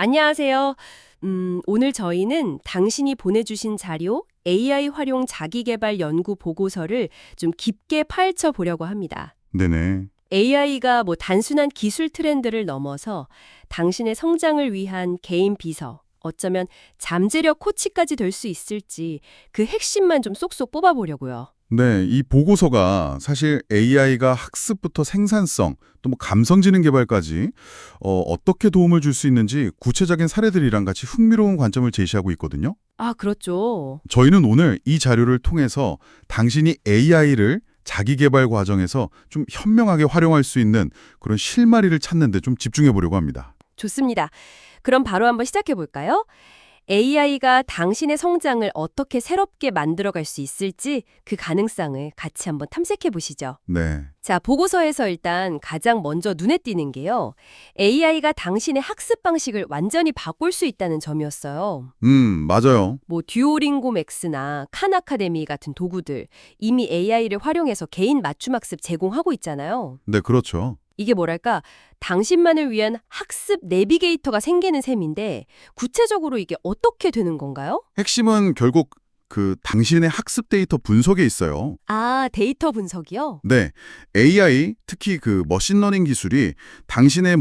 안녕하세요. 오늘 저희는 당신이 보내주신 자료 AI 활용 자기계발 연구 보고서를 좀 깊게 파헤쳐 보려고 합니다. 네네. AI가 단순한 기술 트렌드를 넘어서 당신의 성장을 위한 개인 비서, 어쩌면 잠재력 코치까지 될 수 있을지 그 핵심만 좀 쏙쏙 뽑아보려고요. 네, 이 보고서가 사실 AI가 학습부터 생산성, 또 감성지능 개발까지 어떻게 도움을 줄 수 있는지 구체적인 사례들이랑 같이 흥미로운 관점을 제시하고 있거든요. 아, 그렇죠. 저희는 오늘 이 자료를 통해서 당신이 AI를 자기 개발 과정에서 좀 현명하게 활용할 수 있는 그런 실마리를 찾는 데 좀 집중해 보려고 합니다. 좋습니다. 그럼 바로 한번 시작해 볼까요? AI가 당신의 성장을 어떻게 새롭게 만들어갈 수 있을지 그 가능성을 같이 한번 탐색해 보시죠. 네. 자, 보고서에서 일단 가장 먼저 눈에 띄는 게요. AI가 당신의 학습 방식을 완전히 바꿀 수 있다는 점이었어요. 맞아요. 듀오링고 맥스나 칸 아카데미 같은 도구들 이미 AI를 활용해서 개인 맞춤 학습 제공하고 있잖아요. 네, 그렇죠. 이게 뭐랄까, 당신만을 위한 학습 내비게이터가 생기는 셈인데 구체적으로 이게 어떻게 되는 건가요? 핵심은 결국 그 당신의 학습 데이터 분석에 있어요. 아, 데이터 분석이요? 네, AI, 특히 그 머신러닝 기술이 당신의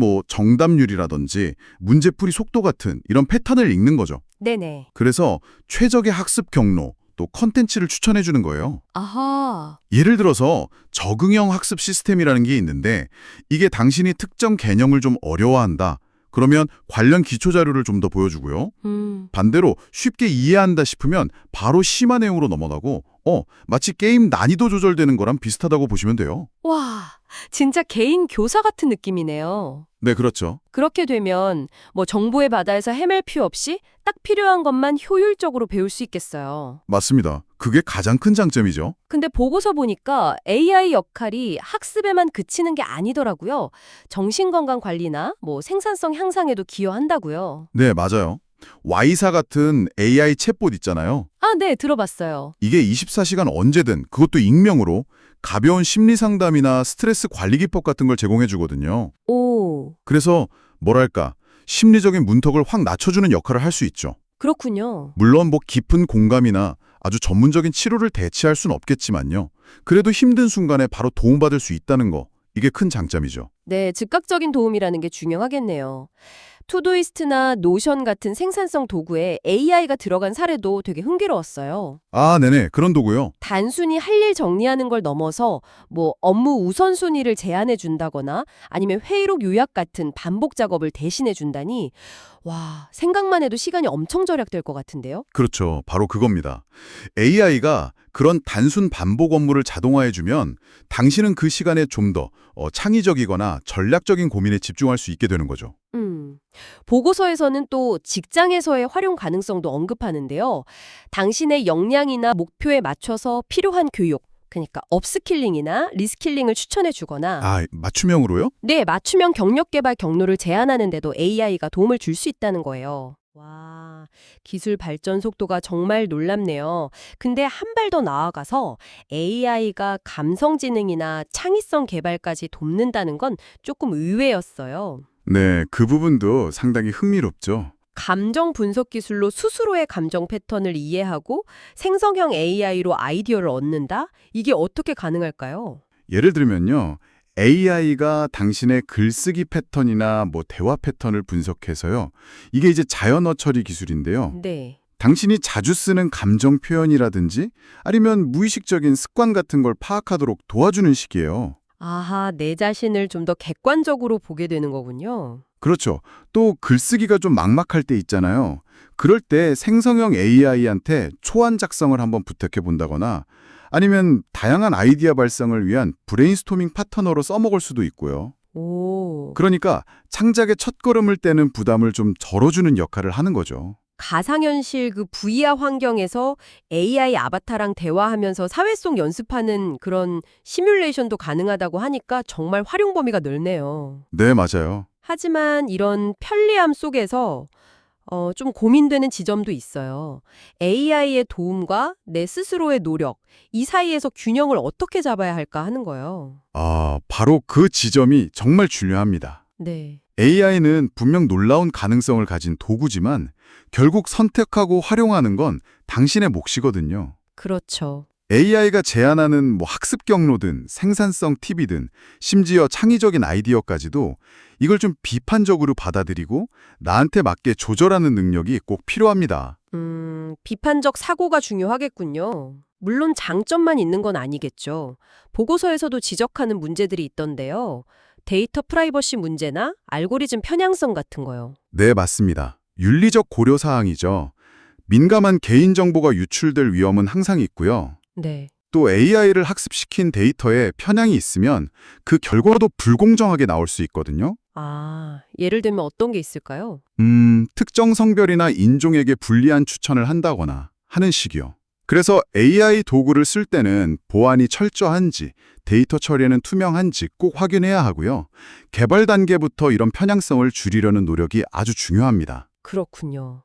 정답률이라든지 문제풀이 속도 같은 이런 패턴을 읽는 거죠. 네네. 그래서 최적의 학습 경로, 또 컨텐츠를 추천해 주는 거예요. 아하. 예를 들어서 적응형 학습 시스템이라는 게 있는데 이게 당신이 특정 개념을 좀 어려워한다. 그러면 관련 기초 자료를 좀 더 보여주고요. 반대로 쉽게 이해한다 싶으면 바로 심화 내용으로 넘어가고 마치 게임 난이도 조절되는 거랑 비슷하다고 보시면 돼요. 와, 진짜 개인 교사 같은 느낌이네요. 네, 그렇죠. 그렇게 되면 정보의 바다에서 헤맬 필요 없이 딱 필요한 것만 효율적으로 배울 수 있겠어요. 맞습니다. 그게 가장 큰 장점이죠. 근데 보고서 보니까 AI 역할이 학습에만 그치는 게 아니더라고요. 정신건강 관리나 생산성 향상에도 기여한다고요. 네, 맞아요. Y사 같은 AI 챗봇 있잖아요. 아, 네, 들어봤어요. 이게 24시간 언제든 그것도 익명으로 가벼운 심리 상담이나 스트레스 관리 기법 같은 걸 제공해 주거든요. 오, 그래서 뭐랄까 심리적인 문턱을 확 낮춰주는 역할을 할 수 있죠. 그렇군요. 물론 깊은 공감이나 아주 전문적인 치료를 대체할 수는 없겠지만요. 그래도 힘든 순간에 바로 도움받을 수 있다는 거, 이게 큰 장점이죠. 네, 즉각적인 도움이라는 게 중요하겠네요. 투두이스트나 노션 같은 생산성 도구에 AI가 들어간 사례도 되게 흥미로웠어요. 아, 네네. 그런 도구요. 단순히 할 일 정리하는 걸 넘어서 업무 우선순위를 제안해 준다거나 아니면 회의록 요약 같은 반복 작업을 대신해 준다니 와, 생각만 해도 시간이 엄청 절약될 것 같은데요? 그렇죠. 바로 그겁니다. AI가 그런 단순 반복 업무를 자동화해주면 당신은 그 시간에 좀 더 창의적이거나 전략적인 고민에 집중할 수 있게 되는 거죠. 보고서에서는 또 직장에서의 활용 가능성도 언급하는데요. 당신의 역량이나 목표에 맞춰서 필요한 교육, 그러니까 업스킬링이나 리스킬링을 추천해 주거나 아, 맞춤형으로요? 네, 맞춤형 경력 개발 경로를 제안하는데도 AI가 도움을 줄 수 있다는 거예요. 와, 기술 발전 속도가 정말 놀랍네요. 근데 한 발 더 나아가서 AI가 감성지능이나 창의성 개발까지 돕는다는 건 조금 의외였어요. 네, 그 부분도 상당히 흥미롭죠. 감정 분석 기술로 스스로의 감정 패턴을 이해하고 생성형 AI로 아이디어를 얻는다? 이게 어떻게 가능할까요? 예를 들면요. AI가 당신의 글쓰기 패턴이나 대화 패턴을 분석해서요. 이게 이제 자연어 처리 기술인데요. 네. 당신이 자주 쓰는 감정 표현이라든지 아니면 무의식적인 습관 같은 걸 파악하도록 도와주는 식이에요. 아하, 내 자신을 좀 더 객관적으로 보게 되는 거군요. 그렇죠. 또 글쓰기가 좀 막막할 때 있잖아요. 그럴 때 생성형 AI한테 초안 작성을 한번 부탁해 본다거나 아니면 다양한 아이디어 발상을 위한 브레인스토밍 파트너로 써먹을 수도 있고요. 오. 그러니까 창작의 첫걸음을 떼는 부담을 좀 덜어주는 역할을 하는 거죠. 가상현실 그 VR 환경에서 AI 아바타랑 대화하면서 사회성 연습하는 그런 시뮬레이션도 가능하다고 하니까 정말 활용 범위가 넓네요. 네, 맞아요. 하지만 이런 편리함 속에서 좀 고민되는 지점도 있어요. AI의 도움과 내 스스로의 노력, 이 사이에서 균형을 어떻게 잡아야 할까 하는 거예요. 바로 그 지점이 정말 중요합니다. 네. AI는 분명 놀라운 가능성을 가진 도구지만 결국 선택하고 활용하는 건 당신의 몫이거든요. 그렇죠. AI가 제안하는 학습 경로든 생산성 팁이든 심지어 창의적인 아이디어까지도 이걸 좀 비판적으로 받아들이고 나한테 맞게 조절하는 능력이 꼭 필요합니다. 비판적 사고가 중요하겠군요. 물론 장점만 있는 건 아니겠죠. 보고서에서도 지적하는 문제들이 있던데요. 데이터 프라이버시 문제나 알고리즘 편향성 같은 거요. 네, 맞습니다. 윤리적 고려 사항이죠. 민감한 개인정보가 유출될 위험은 항상 있고요. 네. 또 AI를 학습시킨 데이터에 편향이 있으면 그 결과도 불공정하게 나올 수 있거든요. 예를 들면 어떤 게 있을까요? 특정 성별이나 인종에게 불리한 추천을 한다거나 하는 식이요. 그래서 AI 도구를 쓸 때는 보안이 철저한지, 데이터 처리는 투명한지 꼭 확인해야 하고요. 개발 단계부터 이런 편향성을 줄이려는 노력이 아주 중요합니다. 그렇군요.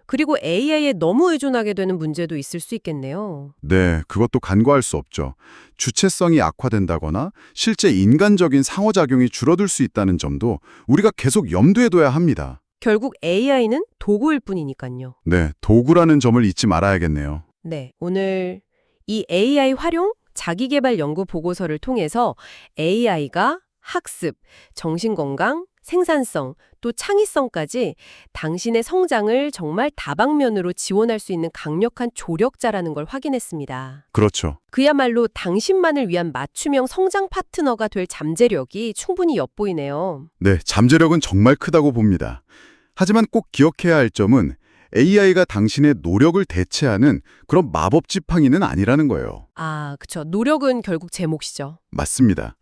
그리고 AI에 너무 의존하게 되는 문제도 있을 수 있겠네요. 네, 그것도 간과할 수 없죠. 주체성이 악화된다거나 실제 인간적인 상호작용이 줄어들 수 있다는 점도 우리가 계속 염두에 둬야 합니다. 결국 AI는 도구일 뿐이니까요. 네, 도구라는 점을 잊지 말아야겠네요. 네, 오늘 이 AI 활용 자기계발 연구 보고서를 통해서 AI가 학습, 정신건강, 생산성, 또 창의성까지 당신의 성장을 정말 다방면으로 지원할 수 있는 강력한 조력자라는 걸 확인했습니다. 그렇죠. 그야말로 당신만을 위한 맞춤형 성장 파트너가 될 잠재력이 충분히 엿보이네요. 네, 잠재력은 정말 크다고 봅니다. 하지만 꼭 기억해야 할 점은 AI가 당신의 노력을 대체하는 그런 마법 지팡이는 아니라는 거예요. 그쵸. 노력은 결국 제 몫이죠. 맞습니다.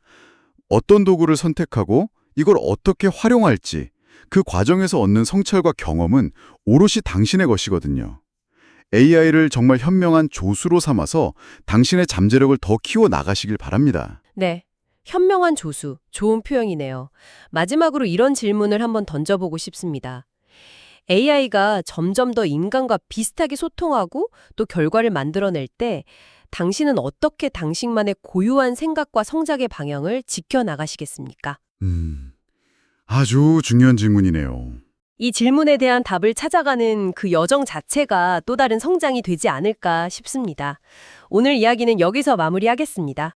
어떤 도구를 선택하고 이걸 어떻게 활용할지 그 과정에서 얻는 성찰과 경험은 오롯이 당신의 것이거든요. AI를 정말 현명한 조수로 삼아서 당신의 잠재력을 더 키워 나가시길 바랍니다. 네. 현명한 조수. 좋은 표현이네요. 마지막으로 이런 질문을 한번 던져보고 싶습니다. AI가 점점 더 인간과 비슷하게 소통하고 또 결과를 만들어낼 때 당신은 어떻게 당신만의 고유한 생각과 성장의 방향을 지켜나가시겠습니까? 아주 중요한 질문이네요. 이 질문에 대한 답을 찾아가는 그 여정 자체가 또 다른 성장이 되지 않을까 싶습니다. 오늘 이야기는 여기서 마무리하겠습니다.